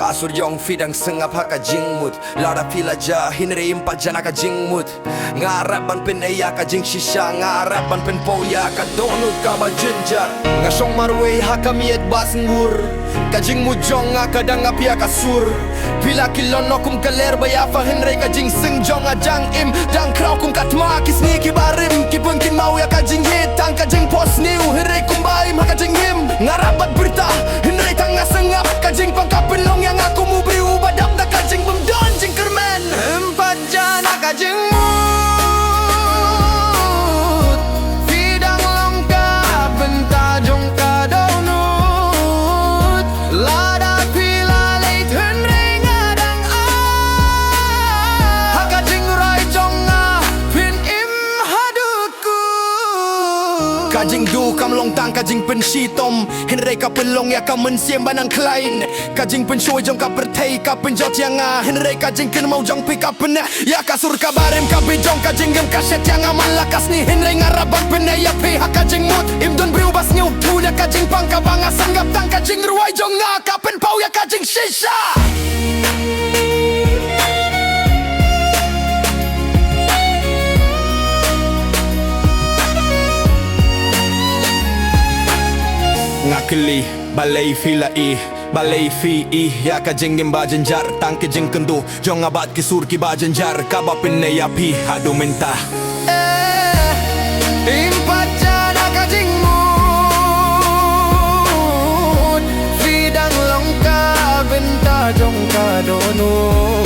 Pasur yong fidang sengap haka jingmut Lara pila ja hinre impa jana ka jingmut Ngarapan pen eya ka jing shisha Ngarapan pen poya ka donut ka ba jenjar Ngasong marway haka miet basngur Ka jingmut jong nga kadang apia ka sur Pila kilon no kum kaler baya fa hinre ka jing sing jong ajang im Dang kraw kum katma kisni ki barim Ki pengkin mau ya ka jing hitang ka jing pos niu Hinre kum baim haka jing him Ngarapat berita hinre tangga sengap Ka jing pangkapelong yang aku mu beri ubadap na ka jing bemdon jing kermen Empat jana ka jing mut Fidang longka benta jong ka donut Lada pila leit henre ngadang Haka jing rai jonga pin im haduku Kajing du kam long tang kajing pen shitom Henre ka pelong ya ka mensiem banang klein Kajing pen shoy jong ka pertei ka penjot yang Henre kajing ken mau jong pick up pen ya ka sur ka barem ka bijong kajing gem ka set yang malakas ni Henre ngarabak pen ya pe ha kajing mut im don berubas nyu punya kajing pangka banga sanggap tang kajing ruai jong ka pen pau ya kajing shisha Ngakili balai fila balai fi ya ka jingim bajenjar tang ke jing kendu jong abat ki sur ki bajenjar ka ba pinne ya pi hadu minta impat jana ka jing mut fidang longka benta jong ka donu